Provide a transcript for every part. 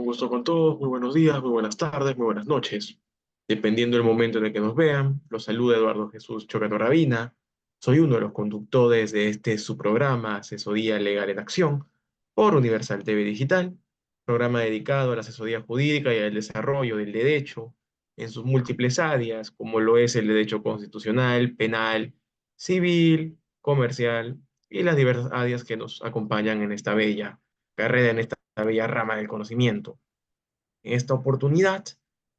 gusto con todos, muy buenos días, muy buenas tardes, muy buenas noches. Dependiendo del momento en el que nos vean, los saluda Eduardo Jesús Chocato Rabina. Soy uno de los conductores de este su programa Asesoría Legal en Acción por Universal TV Digital, programa dedicado a la asesoría jurídica y al desarrollo del derecho en sus múltiples áreas, como lo es el derecho constitucional, penal, civil, comercial y las diversas áreas que nos acompañan en esta bella carrera, en esta bella rama del conocimiento. En esta oportunidad,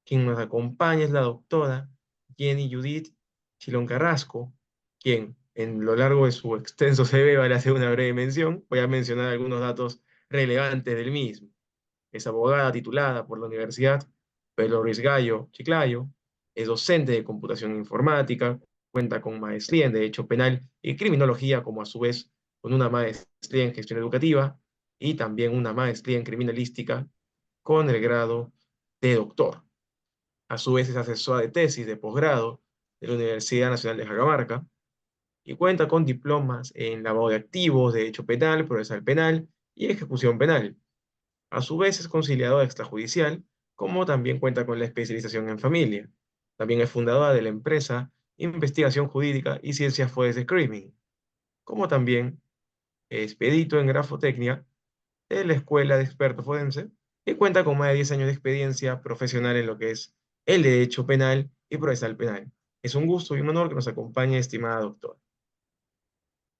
quien nos acompaña es la doctora Jenny Judith Chilón Carrasco, quien en lo largo de su extenso CV vale hacer una breve mención. Voy a mencionar algunos datos relevantes del mismo. Es abogada titulada por la Universidad Pedro Ruiz Gallo Chiclayo, es docente de computación informática, cuenta con maestría en Derecho Penal y Criminología, como a su vez con una maestría en Gestión Educativa y también una maestría en Criminalística con el grado de doctor. A su vez es asesora de tesis de posgrado de la Universidad Nacional de Cajamarca y cuenta con diplomas en lavado de activos, derecho penal, procesal penal y ejecución penal. A su vez es conciliadora extrajudicial, como también cuenta con la especialización en familia. También es fundadora de la empresa Investigación Jurídica y Ciencias Forenses Crimen, como también es perito en grafotecnia de la Escuela de Expertos Forense y cuenta con más de 10 años de experiencia profesional en lo que es el derecho penal y procesal penal. Es un gusto y un honor que nos acompañe, estimada doctora.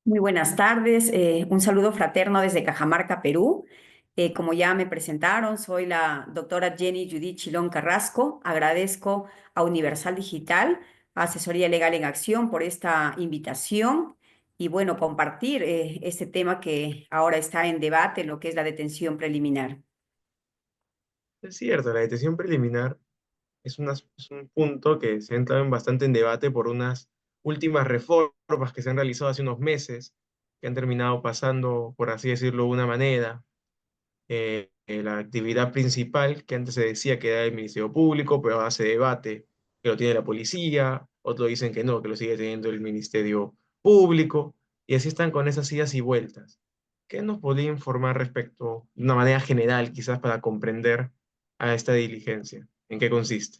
Muy buenas tardes, un saludo fraterno desde Cajamarca, Perú. Como ya me presentaron, soy la doctora Jenny Judith Chilón Carrasco. Agradezco a Universal Digital, Asesoría Legal en Acción, por esta invitación y bueno, compartir este tema que ahora está en debate, lo que es la detención preliminar. Es cierto, la detención preliminar es un punto que se ha entrado en bastante en debate por unas últimas reformas que se han realizado hace unos meses, que han terminado pasando, por así decirlo, de una manera, la actividad principal, que antes se decía que era el Ministerio Público, pero ahora se debate que lo tiene la policía, otros dicen que no, que lo sigue teniendo el Ministerio Público, y así están con esas idas y vueltas. ¿Qué nos podría informar respecto, de una manera general, quizás para comprender a esta diligencia? ¿En qué consiste?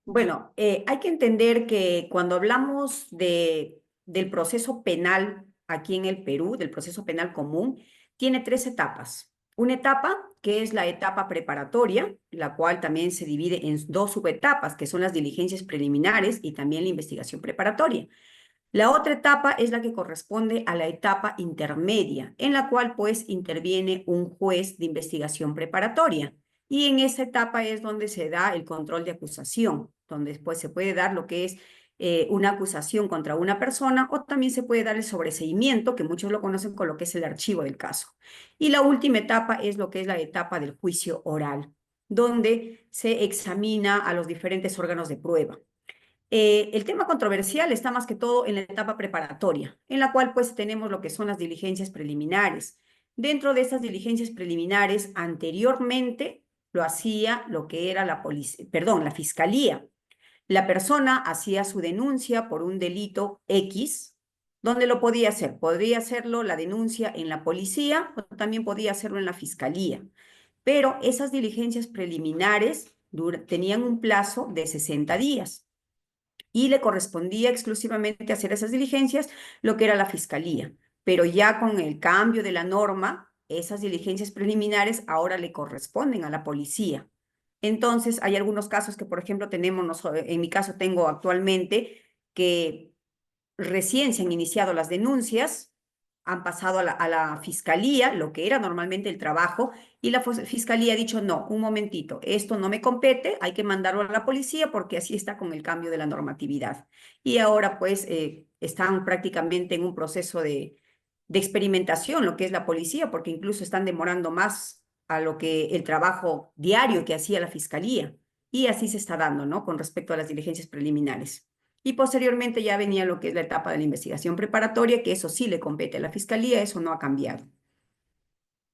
Bueno, hay que entender que cuando hablamos del proceso penal aquí en el Perú, del proceso penal común, tiene tres etapas. Una etapa que es la etapa preparatoria, la cual también se divide en dos subetapas, que son las diligencias preliminares y también la investigación preparatoria. La otra etapa es la que corresponde a la etapa intermedia, en la cual pues interviene un juez de investigación preparatoria. Y en esa etapa es donde se da el control de acusación, donde después se puede dar lo que es una acusación contra una persona o también se puede dar el sobreseimiento, que muchos lo conocen con lo que es el archivo del caso. Y la última etapa es lo que es la etapa del juicio oral, donde se examina a los diferentes órganos de prueba. El tema controversial está más que todo en la etapa preparatoria, en la cual pues tenemos lo que son las diligencias preliminares. Dentro de estas diligencias preliminares, anteriormente lo hacía lo que era la policía, perdón, la fiscalía. La persona hacía su denuncia por un delito X, donde lo podía hacer. Podría hacerlo la denuncia en la policía o también podía hacerlo en la fiscalía. Pero esas diligencias preliminares tenían un plazo de 60 días y le correspondía exclusivamente hacer esas diligencias lo que era la fiscalía. Pero ya con el cambio de la norma, esas diligencias preliminares ahora le corresponden a la policía. Entonces, hay algunos casos que, por ejemplo, tenemos, en mi caso tengo actualmente, que recién se han iniciado las denuncias, han pasado a la fiscalía, lo que era normalmente el trabajo, y la fiscalía ha dicho, no, un momentito, esto no me compete, hay que mandarlo a la policía porque así está con el cambio de la normatividad. Y ahora pues están prácticamente en un proceso de experimentación, lo que es la policía, porque incluso están demorando más a lo que el trabajo diario que hacía la fiscalía. Y así se está dando, ¿no? Con respecto a las diligencias preliminares. Y posteriormente ya venía lo que es la etapa de la investigación preparatoria, que eso sí le compete a la fiscalía, eso no ha cambiado.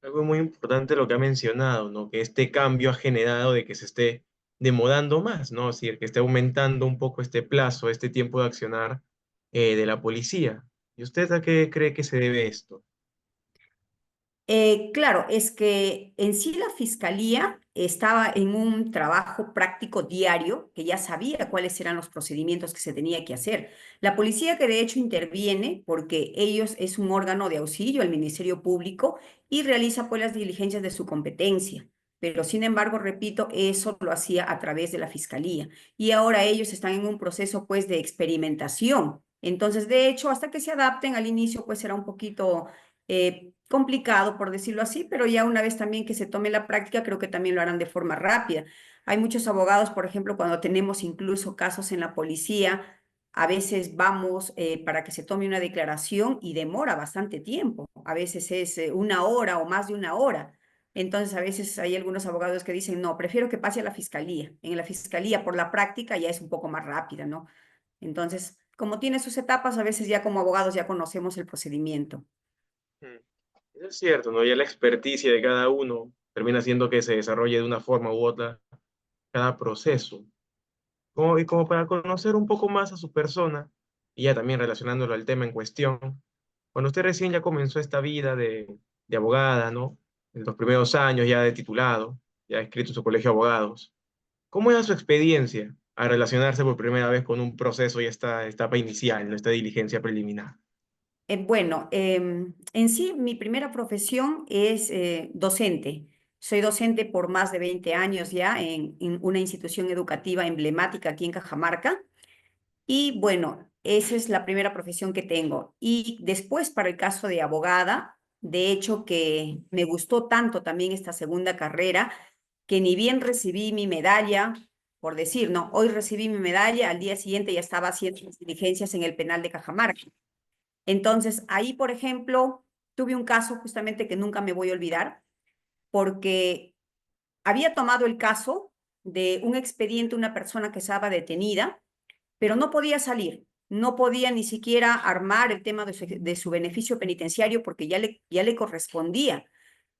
Algo muy importante lo que ha mencionado, ¿no? Que este cambio ha generado de que se esté demorando más, ¿no? Es decir, que esté aumentando un poco este plazo, este tiempo de accionar de la policía. ¿Y usted a qué cree que se debe esto? Claro, es que en sí la fiscalía estaba en un trabajo práctico diario, que ya sabía cuáles eran los procedimientos que se tenía que hacer. La policía que de hecho interviene, porque ellos es un órgano de auxilio al Ministerio Público y realiza pues las diligencias de su competencia. Pero sin embargo, repito, eso lo hacía a través de la fiscalía. Y ahora ellos están en un proceso pues de experimentación. Entonces, de hecho, hasta que se adapten al inicio, pues será un poquito complicado, por decirlo así, pero ya una vez también que se tome la práctica, creo que también lo harán de forma rápida. Hay muchos abogados, por ejemplo, cuando tenemos incluso casos en la policía, a veces vamos para que se tome una declaración y demora bastante tiempo. A veces es una hora o más de una hora. Entonces, a veces hay algunos abogados que dicen, no, prefiero que pase a la fiscalía. En la fiscalía, por la práctica, ya es un poco más rápida, ¿no? Entonces, como tiene sus etapas, a veces ya como abogados ya conocemos el procedimiento. Mm. Eso es cierto, ¿no? Ya la experticia de cada uno termina haciendo que se desarrolle de una forma u otra cada proceso. Y como para conocer un poco más a su persona, y ya también relacionándolo al tema en cuestión, cuando usted recién ya comenzó esta vida de abogada, ¿no? En los primeros años ya de titulado, ya escrito en su colegio de abogados, ¿cómo era su experiencia a relacionarse por primera vez con un proceso y esta etapa inicial, ¿no? Esta diligencia preliminar? Bueno, en sí mi primera profesión es docente. Soy docente por más de 20 años ya en una institución educativa emblemática aquí en Cajamarca. Y bueno, esa es la primera profesión que tengo. Y después para el caso de abogada, de hecho que me gustó tanto también esta segunda carrera, que ni bien recibí mi medalla, por decir, no, hoy recibí mi medalla, al día siguiente ya estaba haciendo mis diligencias en el penal de Cajamarca. Entonces, ahí, por ejemplo, tuve un caso justamente que nunca me voy a olvidar, porque había tomado el caso de un expediente, una persona que estaba detenida, pero no podía salir, no podía ni siquiera armar el tema de su beneficio penitenciario porque ya le correspondía.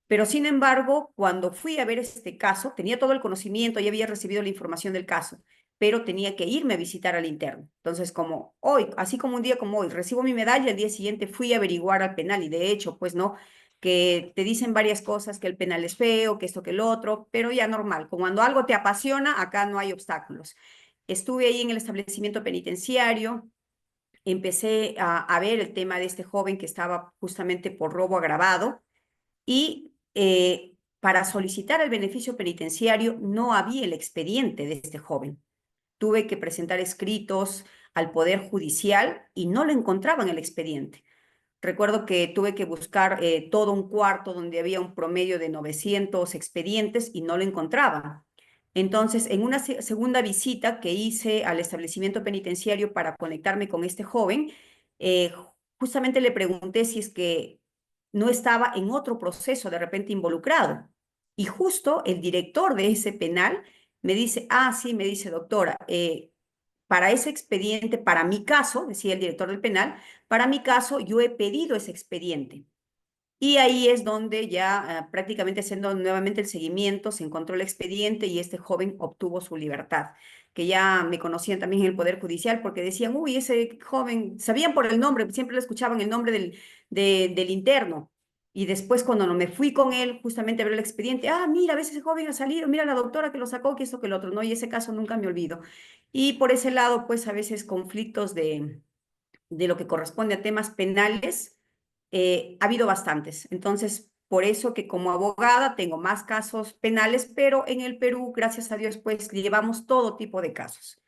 Pero sin embargo, cuando fui a ver este caso, tenía todo el conocimiento, ya había recibido la información del caso, pero tenía que irme a visitar al interno. Entonces, como hoy, así como un día como hoy, recibo mi medalla, el día siguiente fui a averiguar al penal y de hecho, pues no, que te dicen varias cosas, que el penal es feo, que esto, que el otro, pero ya normal, como cuando algo te apasiona, acá no hay obstáculos. Estuve ahí en el establecimiento penitenciario, empecé a ver el tema de este joven que estaba justamente por robo agravado y para solicitar el beneficio penitenciario no había el expediente de este joven. Tuve que presentar escritos al Poder Judicial y no lo encontraba en el expediente. Recuerdo que tuve que buscar todo un cuarto donde había un promedio de 900 expedientes y no lo encontraba. Entonces, en una segunda visita que hice al establecimiento penitenciario para conectarme con este joven, eh, justamente le pregunté si es que no estaba en otro proceso de repente involucrado. Y justo el director de ese penal me dice, ah, sí, me dice, doctora, para ese expediente, para mi caso, decía el director del penal, para mi caso, yo he pedido ese expediente. Y ahí es donde ya prácticamente haciendo nuevamente el seguimiento, se encontró el expediente y este joven obtuvo su libertad, que ya me conocían también en el Poder Judicial porque decían, uy, ese joven, sabían por el nombre, siempre le escuchaban el nombre del interno. Y después cuando no me fui con él justamente a ver el expediente, ah, mira, a veces ese joven ha salido, mira la doctora que lo sacó, que esto, que el otro, ¿no? Y ese caso nunca me olvido. Y por ese lado, pues a veces conflictos de lo que corresponde a temas penales, ha habido bastantes. Entonces, por eso que como abogada tengo más casos penales, pero en el Perú, gracias a Dios, pues llevamos todo tipo de casos.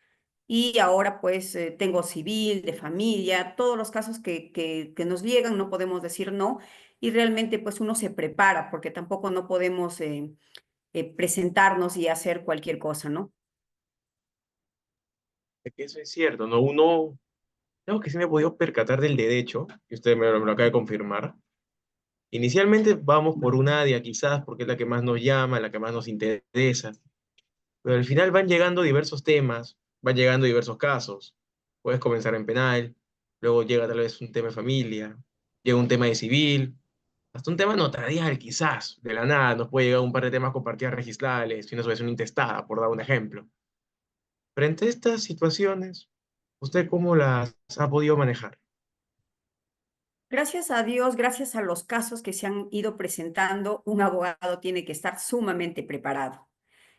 Y ahora pues tengo civil, de familia, todos los casos que nos llegan, no podemos decir no. Y realmente pues uno se prepara porque tampoco no podemos presentarnos y hacer cualquier cosa, ¿no? Es que eso es cierto, ¿no? Algo que sí me he podido percatar del derecho, que usted me lo acaba de confirmar. Inicialmente vamos por un área quizás porque es la que más nos llama, la que más nos interesa, pero al final van llegando diversos temas, van llegando diversos casos. Puedes comenzar en penal, luego llega tal vez un tema de familia, llega un tema de civil, hasta un tema notarial quizás, de la nada nos puede llegar un par de temas con partidas registrales y una sucesión intestada, por dar un ejemplo. Frente a estas situaciones, ¿usted cómo las ha podido manejar? Gracias a Dios, gracias a los casos que se han ido presentando, un abogado tiene que estar sumamente preparado.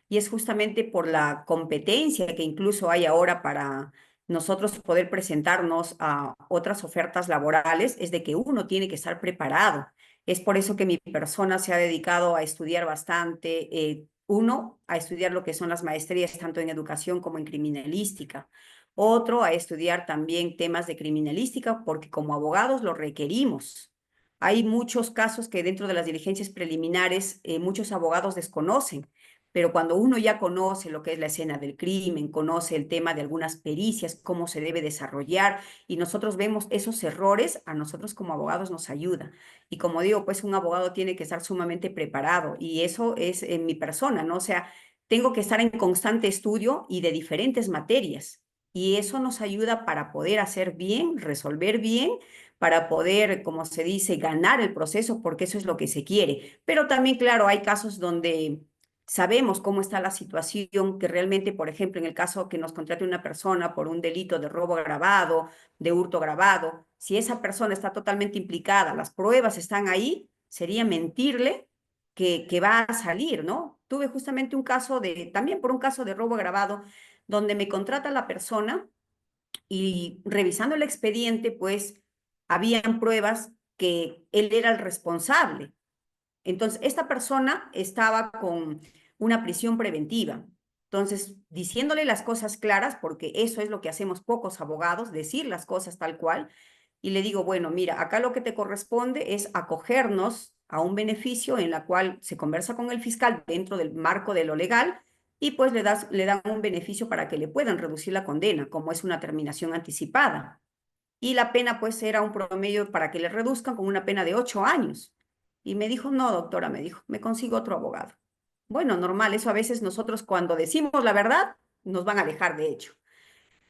Y es justamente por la competencia que incluso hay ahora para nosotros poder presentarnos a otras ofertas laborales, es de que uno tiene que estar preparado. Es por eso que mi persona se ha dedicado a estudiar bastante, uno, a estudiar lo que son las maestrías tanto en educación como en criminalística. Otro, a estudiar también temas de criminalística, porque como abogados lo requerimos. Hay muchos casos que dentro de las diligencias preliminares muchos abogados desconocen, pero cuando uno ya conoce lo que es la escena del crimen, conoce el tema de algunas pericias, cómo se debe desarrollar, y nosotros vemos esos errores, a nosotros como abogados nos ayuda. Y como digo, pues un abogado tiene que estar sumamente preparado, y eso es en mi persona, ¿no? O sea, tengo que estar en constante estudio y de diferentes materias. Y eso nos ayuda para poder hacer bien, resolver bien, para poder, como se dice, ganar el proceso, porque eso es lo que se quiere. Pero también, claro, hay casos donde sabemos cómo está la situación, que realmente, por ejemplo, en el caso que nos contrate una persona por un delito de robo agravado, de hurto agravado, si esa persona está totalmente implicada, las pruebas están ahí, sería mentirle que va a salir, ¿no? Tuve justamente un caso de, también por un caso de robo agravado, donde me contrata la persona y revisando el expediente, pues habían pruebas que él era el responsable. Entonces, esta persona estaba con una prisión preventiva. Entonces, diciéndole las cosas claras, porque eso es lo que hacemos pocos abogados, decir las cosas tal cual, y le digo, bueno, mira, acá lo que te corresponde es acogernos a un beneficio en la cual se conversa con el fiscal dentro del marco de lo legal y pues le dan un beneficio para que le puedan reducir la condena, como es una terminación anticipada. Y la pena pues era un promedio para que le reduzcan con una pena de 8 años. Y me dijo, no, doctora, me dijo, me consigo otro abogado. Bueno, normal, eso a veces nosotros cuando decimos la verdad nos van a dejar de hecho.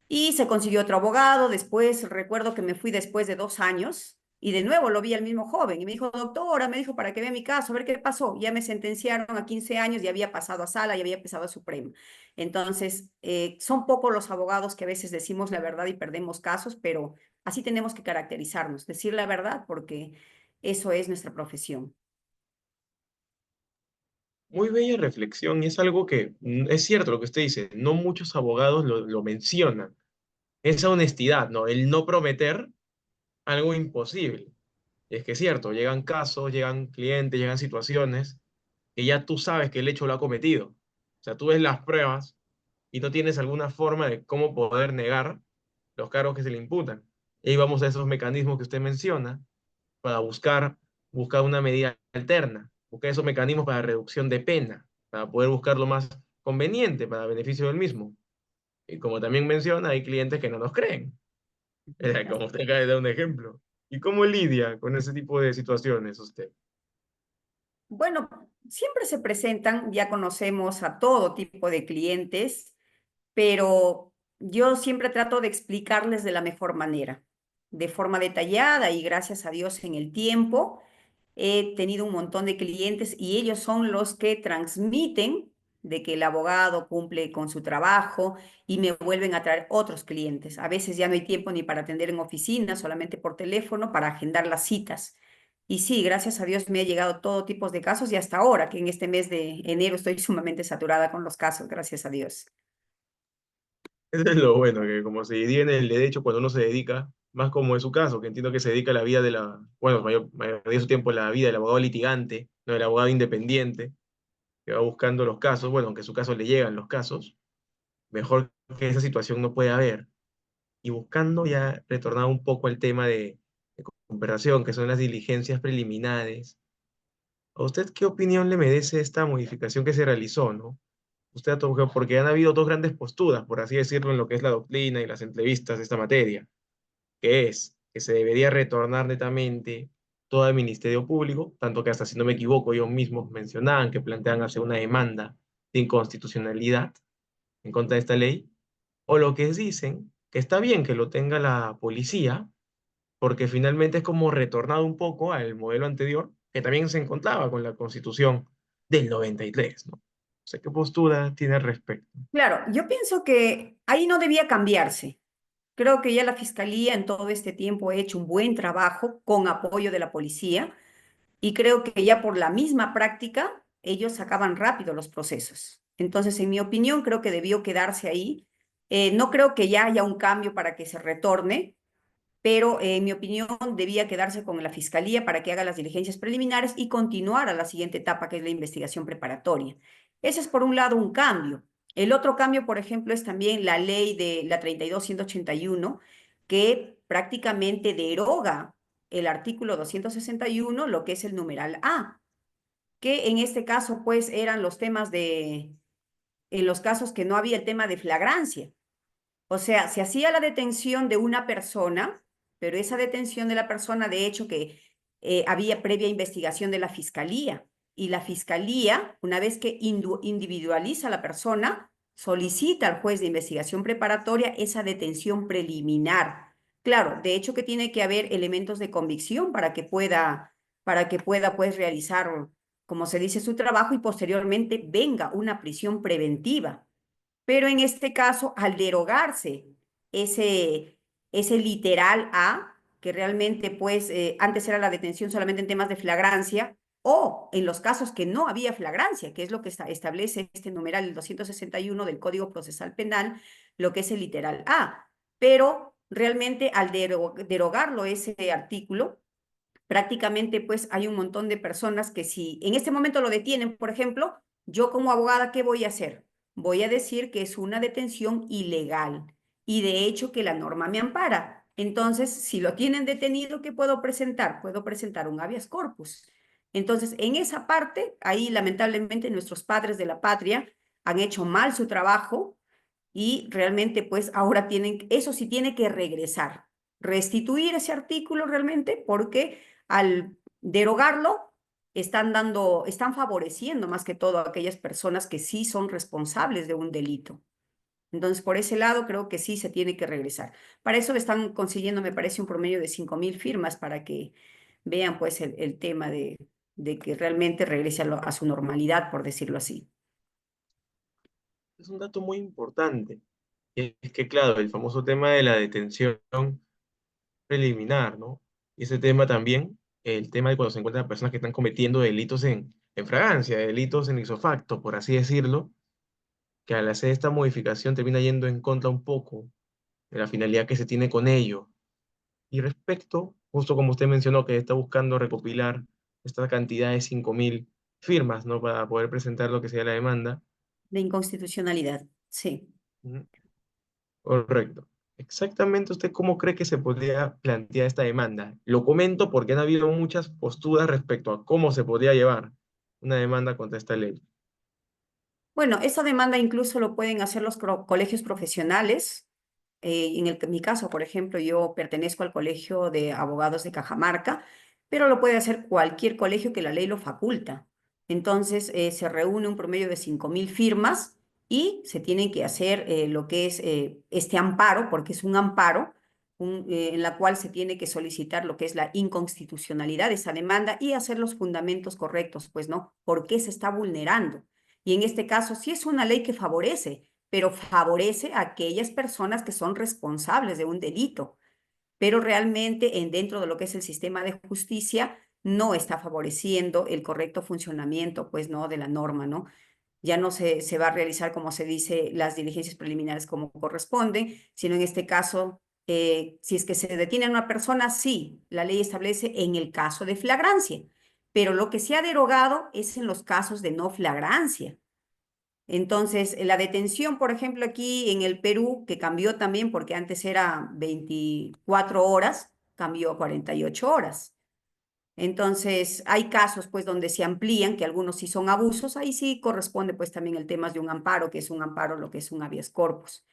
Y se consiguió otro abogado, después recuerdo que me fui después de 2 años y de nuevo lo vi al mismo joven y me dijo, doctora, me dijo, para que vea mi caso, a ver qué pasó. Ya me sentenciaron a 15 años y había pasado a sala y había pasado a Supremo. Entonces, son pocos los abogados que a veces decimos la verdad y perdemos casos, pero así tenemos que caracterizarnos, decir la verdad porque eso es nuestra profesión. Muy bella reflexión y es algo que es cierto lo que usted dice, no muchos abogados lo mencionan. Esa honestidad, ¿no? El no prometer algo imposible. Y es que es cierto, llegan casos, llegan clientes, llegan situaciones que ya tú sabes que el hecho lo ha cometido. O sea, tú ves las pruebas y no tienes alguna forma de cómo poder negar los cargos que se le imputan. Y ahí vamos a esos mecanismos que usted menciona para buscar una medida alterna, buscar esos mecanismos para reducción de pena, para poder buscar lo más conveniente para beneficio del mismo. Y como también menciona, hay clientes que no nos creen, como usted acaba de dar un ejemplo. ¿Y cómo lidia con ese tipo de situaciones usted? Bueno, siempre se presentan, ya conocemos a todo tipo de clientes, pero yo siempre trato de explicarles de la mejor manera, de forma detallada y gracias a Dios en el tiempo he tenido un montón de clientes y ellos son los que transmiten de que el abogado cumple con su trabajo y me vuelven a traer otros clientes. A veces ya no hay tiempo ni para atender en oficina, solamente por teléfono para agendar las citas. Y sí, gracias a Dios me ha llegado todo tipo de casos y hasta ahora, que en este mes de enero estoy sumamente saturada con los casos, gracias a Dios. Eso es lo bueno, que como se divide en el derecho cuando uno se dedica, más como en su caso, que entiendo que se dedica a la vida de bueno, mayor de su tiempo a la vida del abogado litigante, no del abogado independiente, que va buscando los casos, bueno, aunque en su caso le llegan los casos, mejor que esa situación no puede haber. Y buscando ya retornar un poco al tema de conversación, que son las diligencias preliminares, ¿a usted qué opinión le merece esta modificación que se realizó, no? Porque han habido dos grandes posturas, por así decirlo, en lo que es la doctrina y las entrevistas de esta materia, que es que se debería retornar netamente todo el Ministerio Público, tanto que hasta si no me equivoco, ellos mismos mencionaban que plantean hacer una demanda de inconstitucionalidad en contra de esta ley, o lo que dicen, que está bien que lo tenga la policía, porque finalmente es como retornado un poco al modelo anterior, que también se encontraba con la Constitución del 93, ¿no? O ¿qué postura tiene al respecto? Claro, yo pienso que ahí no debía cambiarse. Creo que ya la fiscalía en todo este tiempo ha hecho un buen trabajo con apoyo de la policía y creo que ya por la misma práctica ellos sacaban rápido los procesos. Entonces, en mi opinión, creo que debió quedarse ahí. No creo que ya haya un cambio para que se retorne, pero en mi opinión debía quedarse con la fiscalía para que haga las diligencias preliminares y continuar a la siguiente etapa, que es la investigación preparatoria. Ese es por un lado un cambio. El otro cambio, por ejemplo, es también la ley de la 32.181, que prácticamente deroga el artículo 261, lo que es el numeral A, que en este caso, pues, eran los temas en los casos que no había el tema de flagrancia. O sea, se hacía la detención de una persona, pero esa detención de la persona, de hecho, que había previa investigación de la fiscalía. Y la fiscalía, una vez que individualiza a la persona, solicita al juez de investigación preparatoria esa detención preliminar. Claro, de hecho que tiene que haber elementos de convicción para que pueda pues realizar, como se dice, su trabajo y posteriormente venga una prisión preventiva. Pero en este caso, al derogarse ese literal A, que realmente pues antes era la detención solamente en temas de flagrancia, o en los casos que no había flagrancia, que es lo que establece este numeral, el 261 del Código Procesal Penal, lo que es el literal A. Pero realmente al derogarlo ese artículo, prácticamente pues hay un montón de personas que si en este momento lo detienen, por ejemplo, yo como abogada, ¿qué voy a hacer? Voy a decir que es una detención ilegal y de hecho que la norma me ampara. Entonces, si lo tienen detenido, ¿qué puedo presentar? Puedo presentar un habeas corpus. Entonces, en esa parte, ahí lamentablemente nuestros padres de la patria han hecho mal su trabajo y realmente pues ahora tienen, eso sí tiene que regresar, restituir ese artículo realmente porque al derogarlo están favoreciendo más que todo a aquellas personas que sí son responsables de un delito. Entonces, por ese lado, creo que sí se tiene que regresar. Para eso están consiguiendo, me parece, un promedio de 5.000 firmas para que vean pues el tema de que realmente regrese a su normalidad, por decirlo así. Es un dato muy importante. Y es que, claro, el famoso tema de la detención preliminar, ¿no? Y ese tema también, el tema de cuando se encuentran personas que están cometiendo delitos en fragancia, delitos en ipso facto, por así decirlo, que al hacer esta modificación termina yendo en contra un poco de la finalidad que se tiene con ello. Y respecto, justo como usted mencionó, que está buscando recopilar esta cantidad de 5.000 firmas, ¿no? Para poder presentar lo que sea la demanda. De inconstitucionalidad, sí. Ujú. Correcto. Exactamente, ¿usted cómo cree que se podría plantear esta demanda? Lo comento porque han habido muchas posturas respecto a cómo se podría llevar una demanda contra esta ley. Bueno, esa demanda incluso lo pueden hacer los colegios profesionales. Mi caso, por ejemplo, yo pertenezco al Colegio de Abogados de Cajamarca, pero lo puede hacer cualquier colegio que la ley lo faculta. Entonces, se reúne un promedio de 5.000 firmas y se tiene que hacer lo que es este amparo, porque es un amparo en la cual se tiene que solicitar lo que es la inconstitucionalidad de esa demanda y hacer los fundamentos correctos, pues, ¿no? ¿Por qué se está vulnerando? Y en este caso, sí es una ley que favorece, pero favorece a aquellas personas que son responsables de un delito, pero realmente dentro de lo que es el sistema de justicia no está favoreciendo el correcto funcionamiento, pues, ¿no? De la norma, ¿no? Ya no se va a realizar, como se dice, las diligencias preliminares como corresponden, sino en este caso, si es que se detiene a una persona, sí, la ley establece en el caso de flagrancia, pero lo que se ha derogado es en los casos de no flagrancia. Entonces, la detención, por ejemplo, aquí en el Perú, que cambió también porque antes era 24 horas, cambió a 48 horas. Entonces, hay casos pues donde se amplían, que algunos sí son abusos, ahí sí corresponde pues también el tema de un amparo, que es un amparo, lo que es un habeas corpus.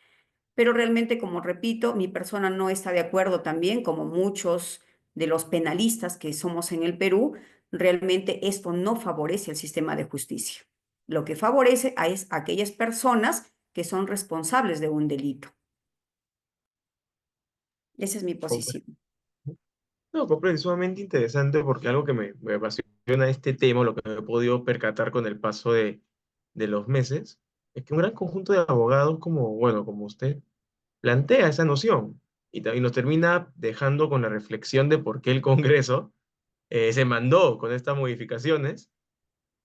Pero realmente, como repito, mi persona no está de acuerdo también, como muchos de los penalistas que somos en el Perú, realmente esto no favorece el sistema de justicia. Lo que favorece es a aquellas personas que son responsables de un delito. Esa es mi Compre- posición. No, comprendo, es sumamente interesante porque algo que me apasiona este tema, lo que me he podido percatar con el paso de los meses, es que un gran conjunto de abogados como, bueno, como usted, plantea esa noción. y nos termina dejando con la reflexión de por qué el Congreso se mandó con estas modificaciones,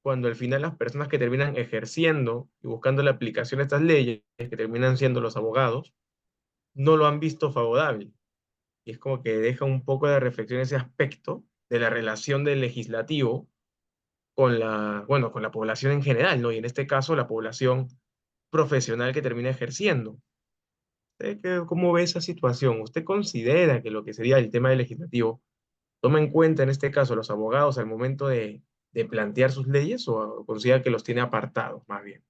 cuando al final las personas que terminan ejerciendo y buscando la aplicación de estas leyes, que terminan siendo los abogados, no lo han visto favorable. Y es como que deja un poco de reflexión ese aspecto de la relación del legislativo con bueno, con la población en general, ¿no? Y en este caso, la población profesional que termina ejerciendo. ¿Cómo ve esa situación? ¿Usted considera que lo que sería el tema del legislativo toma en cuenta en este caso los abogados al momento de plantear sus leyes o considera que los tiene apartados más bien?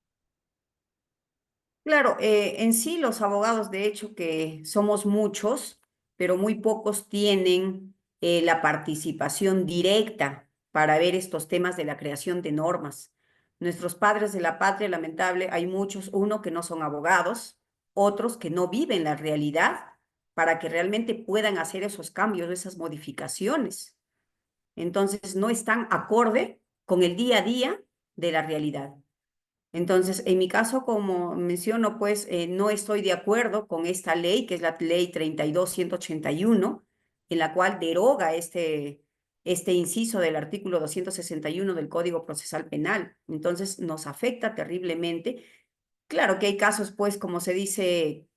Claro, en sí los abogados, de hecho, que somos muchos, pero muy pocos tienen la participación directa para ver estos temas de la creación de normas. Nuestros padres de la patria, lamentable, hay muchos, uno que no son abogados, otros que no viven la realidad para que realmente puedan hacer esos cambios, esas modificaciones. Entonces, no están acorde con el día a día de la realidad. Entonces, en mi caso, como menciono, pues no estoy de acuerdo con esta ley, que es la ley 32.181, en la cual deroga este inciso del artículo 261 del Código Procesal Penal. Entonces, nos afecta terriblemente. Claro que hay casos, pues, como se dice,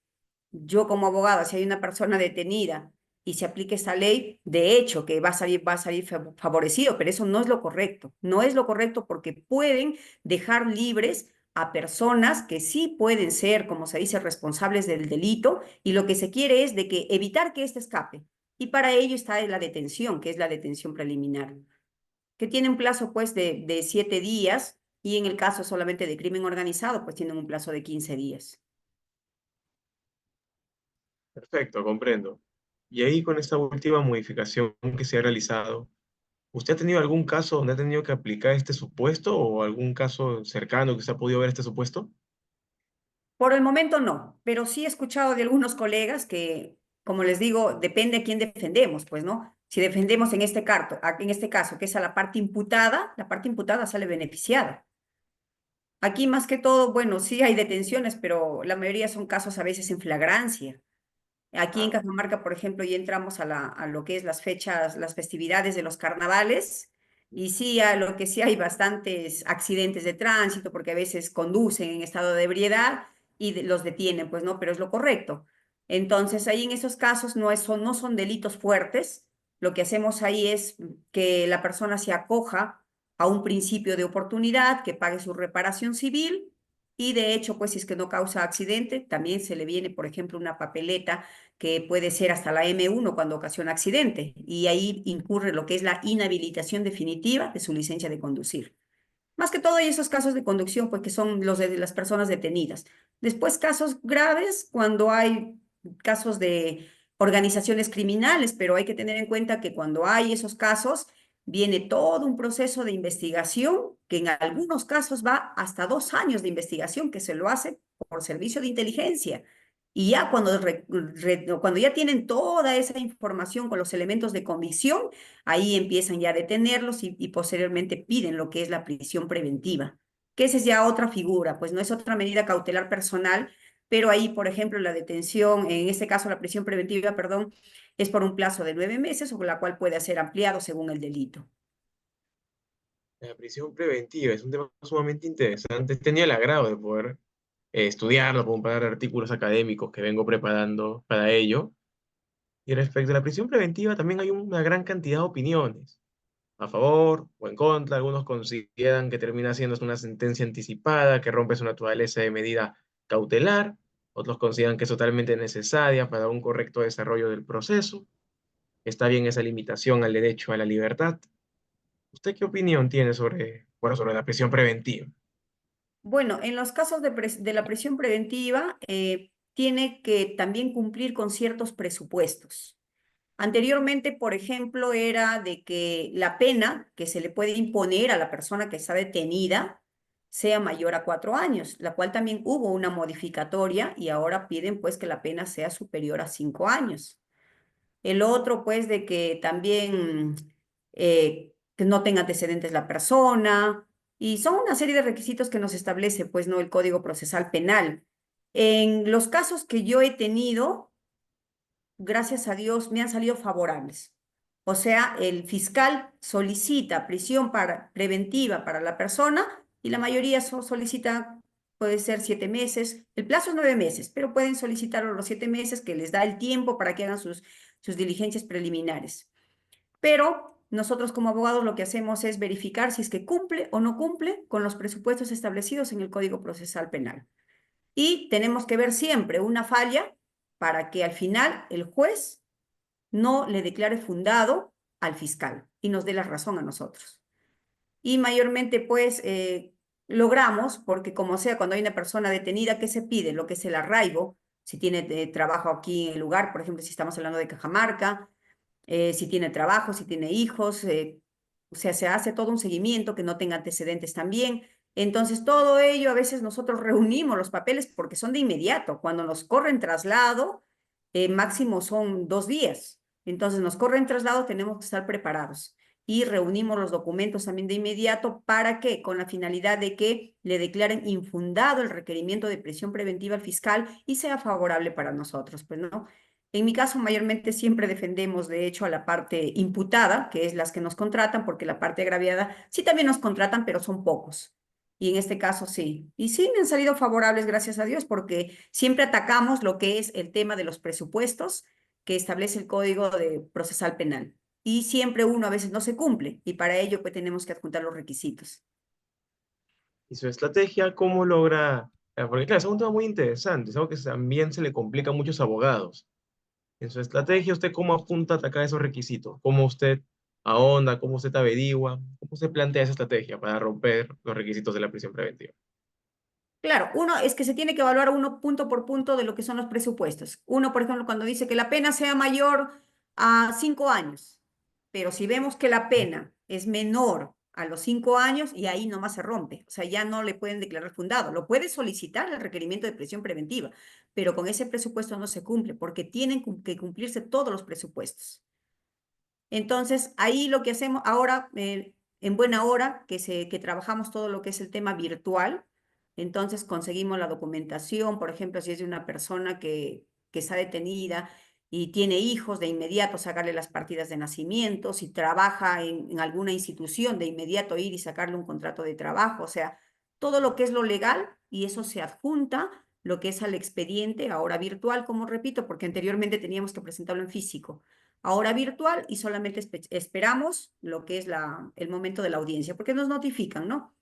yo como abogada, si hay una persona detenida y se aplica esta ley, de hecho que va a salir favorecido, pero eso no es lo correcto. No es lo correcto porque pueden dejar libres a personas que sí pueden ser, como se dice, responsables del delito y lo que se quiere es de que evitar que éste escape. Y para ello está la detención, que es la detención preliminar, que tiene un plazo pues de 7 días y en el caso solamente de crimen organizado, pues tienen un plazo de 15 días. Perfecto, comprendo. Y ahí con esta última modificación que se ha realizado, ¿usted ha tenido algún caso donde ha tenido que aplicar este supuesto o algún caso cercano que se ha podido ver este supuesto? Por el momento no, pero sí he escuchado de algunos colegas que, como les digo, depende a quién defendemos, pues, ¿no? Si defendemos en este caso, que es a la parte imputada sale beneficiada. Aquí más que todo, bueno, sí hay detenciones, pero la mayoría son casos a veces en flagrancia. Aquí en Ah, Cajamarca, por ejemplo, ya entramos a lo que es las fechas, las festividades de los carnavales, y sí, a lo que sí hay bastantes accidentes de tránsito, porque a veces conducen en estado de ebriedad y los detienen, pues no, pero es lo correcto. Entonces, ahí en esos casos no son delitos fuertes. Lo que hacemos ahí es que la persona se acoja a un principio de oportunidad, que pague su reparación civil. Y de hecho, pues si es que no causa accidente, también se le viene, por ejemplo, una papeleta que puede ser hasta la M1 cuando ocasiona accidente, y ahí incurre lo que es la inhabilitación definitiva de su licencia de conducir. Más que todo hay esos casos de conducción, pues que son los de las personas detenidas. Después casos graves, cuando hay casos de organizaciones criminales, pero hay que tener en cuenta que cuando hay esos casos, viene todo un proceso de investigación que en algunos casos va hasta 2 años de investigación que se lo hace por servicio de inteligencia. Y ya cuando ya tienen toda esa información con los elementos de convicción, ahí empiezan ya a detenerlos y posteriormente piden lo que es la prisión preventiva, que esa es ya otra figura, pues no es otra medida cautelar personal, pero ahí, por ejemplo, la detención, en este caso la prisión preventiva, perdón, es por un plazo de 9 meses o la cual puede ser ampliado según el delito. la prisión preventiva es un tema sumamente interesante. Tenía el agrado de poder estudiarlo, comparar artículos académicos que vengo preparando para ello. Y respecto a la prisión preventiva, también hay una gran cantidad de opiniones, a favor o en contra. Algunos consideran que termina siendo una sentencia anticipada, que rompe su naturaleza de medida cautelar. Otros consideran que es totalmente necesaria para un correcto desarrollo del proceso. Está bien esa limitación al derecho a la libertad. ¿Usted qué opinión tiene sobre, bueno, sobre la prisión preventiva? Bueno, en los casos de la prisión preventiva, tiene que también cumplir con ciertos presupuestos. Anteriormente, por ejemplo, era de que la pena que se le puede imponer a la persona que está detenida sea mayor a 4 años, la cual también hubo una modificatoria y ahora piden pues que la pena sea superior a 5 años. El otro pues de que también que no tenga antecedentes la persona y son una serie de requisitos que nos establece pues no el Código Procesal Penal. En los casos que yo he tenido, gracias a Dios, me han salido favorables. O sea, el fiscal solicita prisión preventiva para la persona y la mayoría solicita, puede ser 7 meses. El plazo es 9 meses, pero pueden solicitarlo los 7 meses que les da el tiempo para que hagan sus diligencias preliminares. Pero nosotros como abogados lo que hacemos es verificar si es que cumple o no cumple con los presupuestos establecidos en el Código Procesal Penal. Y tenemos que ver siempre una falla para que al final el juez no le declare fundado al fiscal y nos dé la razón a nosotros. Y mayormente pues logramos, porque como sea, cuando hay una persona detenida, ¿qué se pide? Lo que es el arraigo, si tiene trabajo aquí en el lugar, por ejemplo, si estamos hablando de Cajamarca, si tiene trabajo, si tiene hijos, o sea, se hace todo un seguimiento que no tenga antecedentes también. Entonces, todo ello a veces nosotros reunimos los papeles porque son de inmediato. Cuando nos corren traslado, máximo son 2 días. Entonces, nos corren traslado, tenemos que estar preparados y reunimos los documentos también de inmediato para que, con la finalidad de que le declaren infundado el requerimiento de prisión preventiva al fiscal y sea favorable para nosotros, pues, ¿no? En mi caso, mayormente siempre defendemos, de hecho, a la parte imputada, que es las que nos contratan, porque la parte agraviada sí también nos contratan, pero son pocos. Y en este caso sí. Y sí me han salido favorables, gracias a Dios, porque siempre atacamos lo que es el tema de los presupuestos que establece el Código de Procesal Penal. Y siempre uno a veces no se cumple, y para ello pues tenemos que adjuntar los requisitos. Y su estrategia, ¿cómo logra? Porque claro, es un tema muy interesante, es algo que también se le complica a muchos abogados. En su estrategia, ¿usted cómo apunta a atacar esos requisitos? ¿Cómo usted ahonda? ¿Cómo usted averigua? ¿Cómo se plantea esa estrategia para romper los requisitos de la prisión preventiva? Claro, uno es que se tiene que evaluar uno punto por punto de lo que son los presupuestos. Uno, por ejemplo, cuando dice que la pena sea mayor a 5 años, pero si vemos que la pena es menor a los 5 años, y ahí nomás se rompe, o sea, ya no le pueden declarar fundado. Lo puede solicitar el requerimiento de prisión preventiva, pero con ese presupuesto no se cumple porque tienen que cumplirse todos los presupuestos. Entonces, ahí lo que hacemos ahora, en buena hora, que trabajamos todo lo que es el tema virtual, entonces conseguimos la documentación, por ejemplo, si es de una persona que está detenida y tiene hijos, de inmediato sacarle las partidas de nacimiento, si trabaja en alguna institución, de inmediato ir y sacarle un contrato de trabajo, o sea, todo lo que es lo legal y eso se adjunta lo que es al expediente, ahora virtual, como repito, porque anteriormente teníamos que presentarlo en físico, ahora virtual, y solamente esperamos lo que es el momento de la audiencia, porque nos notifican, ¿no?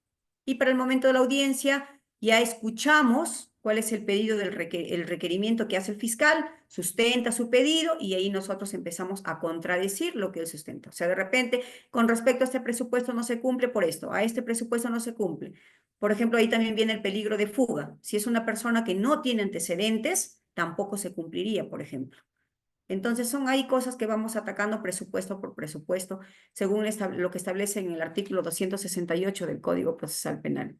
Y para el momento de la audiencia ya escuchamos cuál es el pedido el requerimiento que hace el fiscal, sustenta su pedido y ahí nosotros empezamos a contradecir lo que él sustenta. O sea, de repente, con respecto a este presupuesto no se cumple por esto, a este presupuesto no se cumple. Por ejemplo, ahí también viene el peligro de fuga. Si es una persona que no tiene antecedentes, tampoco se cumpliría, por ejemplo. Entonces son ahí cosas que vamos atacando presupuesto por presupuesto, según lo que establece en el artículo 268 del Código Procesal Penal.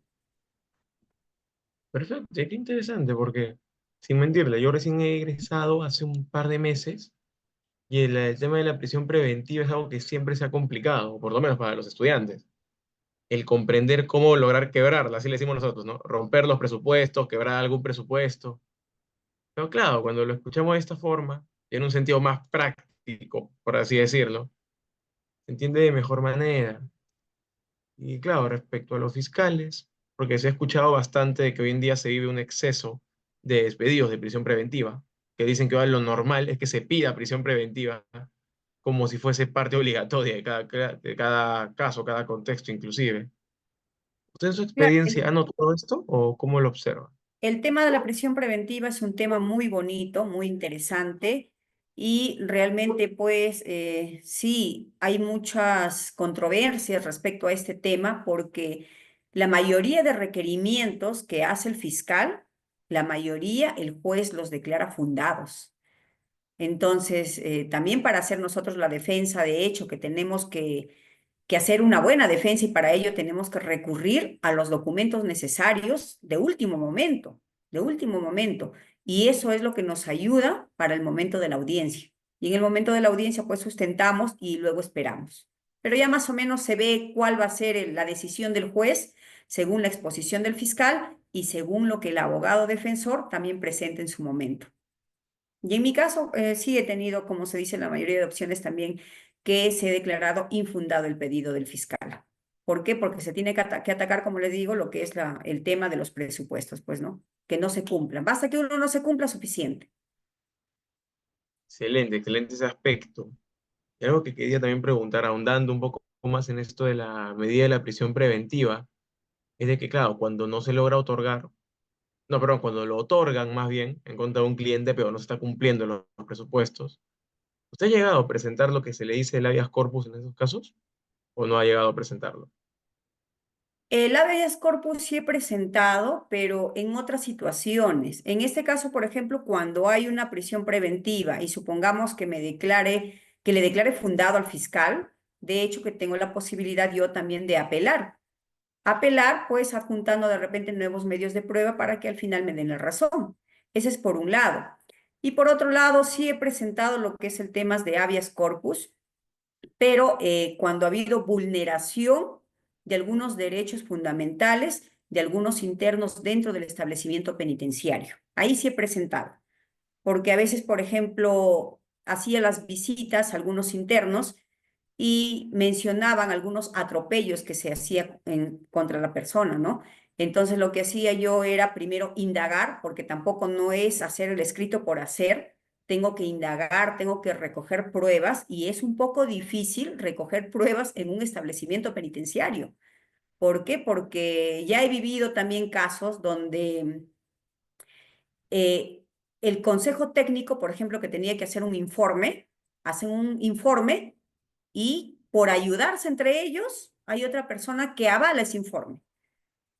Perfecto, qué interesante, porque, sin mentirle, yo recién he egresado hace un par de meses y el tema de la prisión preventiva es algo que siempre se ha complicado, por lo menos para los estudiantes. El comprender cómo lograr quebrarla, así le decimos nosotros, ¿no? Romper los presupuestos, quebrar algún presupuesto. Pero claro, cuando lo escuchamos de esta forma, en un sentido más práctico, por así decirlo, se entiende de mejor manera. Y claro, respecto a los fiscales, porque se ha escuchado bastante de que hoy en día se vive un exceso de despedidos de prisión preventiva, que dicen que ahora lo normal es que se pida prisión preventiva como si fuese parte obligatoria de cada caso, cada contexto inclusive. ¿Usted en su Claro, experiencia ha notado esto o cómo lo observa? el tema de la prisión preventiva es un tema muy bonito, muy interesante y realmente pues sí, hay muchas controversias respecto a este tema porque la mayoría de requerimientos que hace el fiscal, la mayoría el juez los declara fundados. Entonces, también para hacer nosotros la defensa, de hecho, que tenemos que hacer una buena defensa y para ello tenemos que recurrir a los documentos necesarios de último momento, de último momento. Y eso es lo que nos ayuda para el momento de la audiencia. Y en el momento de la audiencia, pues sustentamos y luego esperamos. Pero ya más o menos se ve cuál va a ser la decisión del juez según la exposición del fiscal y según lo que el abogado defensor también presente en su momento. Y en mi caso, sí he tenido, como se dice en la mayoría de opciones también, que se ha declarado infundado el pedido del fiscal. ¿Por qué? Porque se tiene que atacar, como les digo, lo que es el tema de los presupuestos, pues, ¿no? Que no se cumplan. Basta que uno no se cumpla suficiente. Excelente, excelente ese aspecto. Y algo que quería también preguntar, ahondando un poco más en esto de la medida de la prisión preventiva, es de que, claro, cuando no se logra otorgar, no, perdón, cuando lo otorgan más bien en contra de un cliente, pero no se está cumpliendo los presupuestos, ¿usted ha llegado a presentar lo que se le dice el habeas corpus en esos casos? ¿O no ha llegado a presentarlo? El habeas corpus sí he presentado, pero en otras situaciones. En este caso, por ejemplo, cuando hay una prisión preventiva y supongamos que que le declare fundado al fiscal, de hecho que tengo la posibilidad yo también de apelar. Apelar, pues adjuntando de repente nuevos medios de prueba para que al final me den la razón. Ese es por un lado. Y por otro lado, sí he presentado lo que es el tema de habeas corpus, pero cuando ha habido vulneración de algunos derechos fundamentales de algunos internos dentro del establecimiento penitenciario. Ahí sí he presentado, porque a veces, por ejemplo, hacía las visitas a algunos internos y mencionaban algunos atropellos que se hacía contra la persona, ¿no? Entonces lo que hacía yo era primero indagar, porque tampoco no es hacer el escrito por hacer, tengo que indagar, tengo que recoger pruebas y es un poco difícil recoger pruebas en un establecimiento penitenciario. ¿Por qué? Porque ya he vivido también casos donde eh, el consejo técnico, por ejemplo, que tenía que hacer un informe, hacen un informe y por ayudarse entre ellos, hay otra persona que avala ese informe.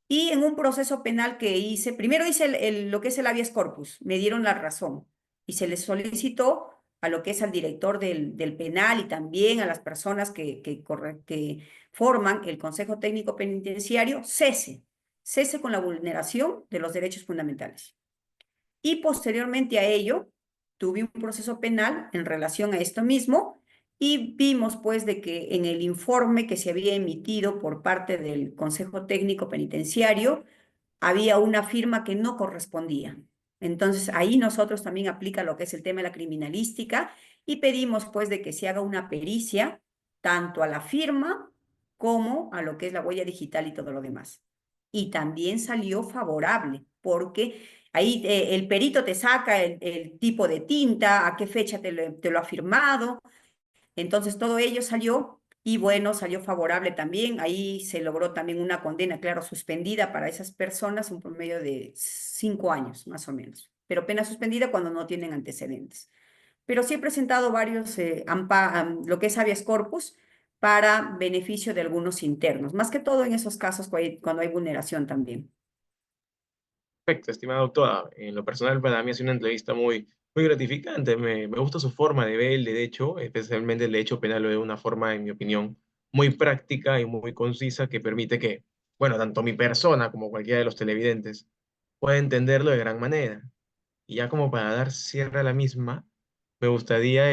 Y en un proceso penal que hice, primero hice lo que es el habeas corpus, me dieron la razón y se les solicitó a lo que es al director del penal y también a las personas que forman el Consejo Técnico Penitenciario, cese con la vulneración de los derechos fundamentales. Y posteriormente a ello, tuve un proceso penal en relación a esto mismo y vimos pues de que en el informe que se había emitido por parte del Consejo Técnico Penitenciario había una firma que no correspondía. Entonces ahí nosotros también aplica lo que es el tema de la criminalística y pedimos pues de que se haga una pericia tanto a la firma como a lo que es la huella digital y todo lo demás. Y también salió favorable porque ahí el perito te saca el tipo de tinta, a qué fecha te lo ha firmado, entonces todo ello salió y bueno, salió favorable también. Ahí se logró también una condena, claro, suspendida para esas personas, un promedio de 5 años más o menos, pero pena suspendida cuando no tienen antecedentes. Pero sí he presentado varios, lo que es habeas corpus, para beneficio de algunos internos, más que todo en esos casos cuando hay vulneración también. Perfecto, estimada doctora. En lo personal, para mí ha sido una entrevista muy, muy gratificante. Me gusta su forma de ver el derecho, especialmente el derecho penal, de una forma, en mi opinión, muy práctica y muy concisa que permite que, bueno, tanto mi persona como cualquiera de los televidentes pueda entenderlo de gran manera. Y ya como para dar cierre a la misma, me gustaría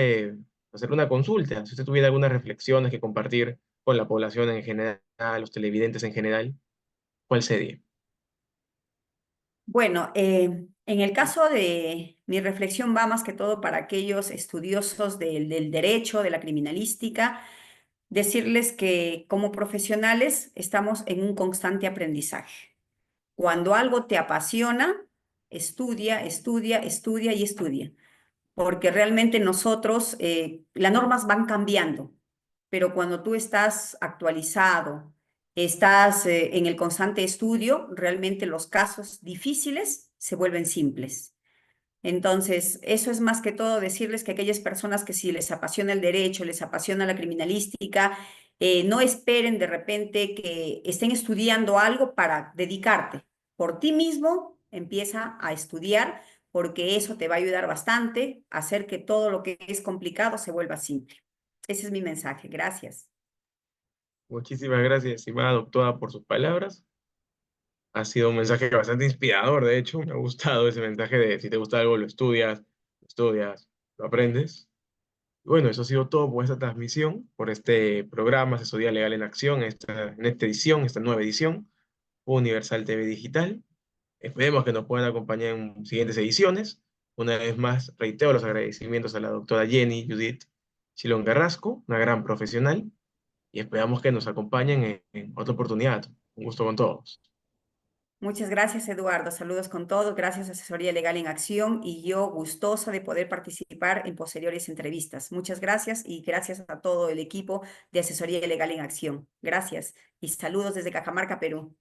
hacer una consulta. Si usted tuviera algunas reflexiones que compartir con la población en general, los televidentes en general, ¿cuál sería? Bueno, en el caso de mi reflexión va más que todo para aquellos estudiosos del derecho, de la criminalística, decirles que como profesionales estamos en un constante aprendizaje. Cuando algo te apasiona, estudia, estudia, estudia y estudia, porque realmente nosotros, las normas van cambiando, pero cuando tú estás actualizado, estás en el constante estudio, realmente los casos difíciles se vuelven simples. Entonces, eso es más que todo decirles que aquellas personas que si les apasiona el derecho, les apasiona la criminalística, no esperen de repente que estén estudiando algo para dedicarte. Por ti mismo, empieza a estudiar porque eso te va a ayudar bastante a hacer que todo lo que es complicado se vuelva simple. Ese es mi mensaje. Gracias. Muchísimas gracias, estimada doctora, por sus palabras. Ha sido un mensaje bastante inspirador, de hecho. Me ha gustado ese mensaje de si te gusta algo, lo estudias, lo aprendes. Y bueno, eso ha sido todo por esta transmisión, por este programa Asesoría Legal en Acción, en esta edición, esta nueva edición, Universal TV Digital. Esperemos que nos puedan acompañar en siguientes ediciones. Una vez más, reitero los agradecimientos a la doctora Jenny Judith Silón Carrasco, una gran profesional, y esperamos que nos acompañen en otra oportunidad. Un gusto con todos. Muchas gracias, Eduardo. Saludos con todos. Gracias, Asesoría Legal en Acción. Y yo gustosa de poder participar en posteriores entrevistas. Muchas gracias y gracias a todo el equipo de Asesoría Legal en Acción. Gracias y saludos desde Cajamarca, Perú.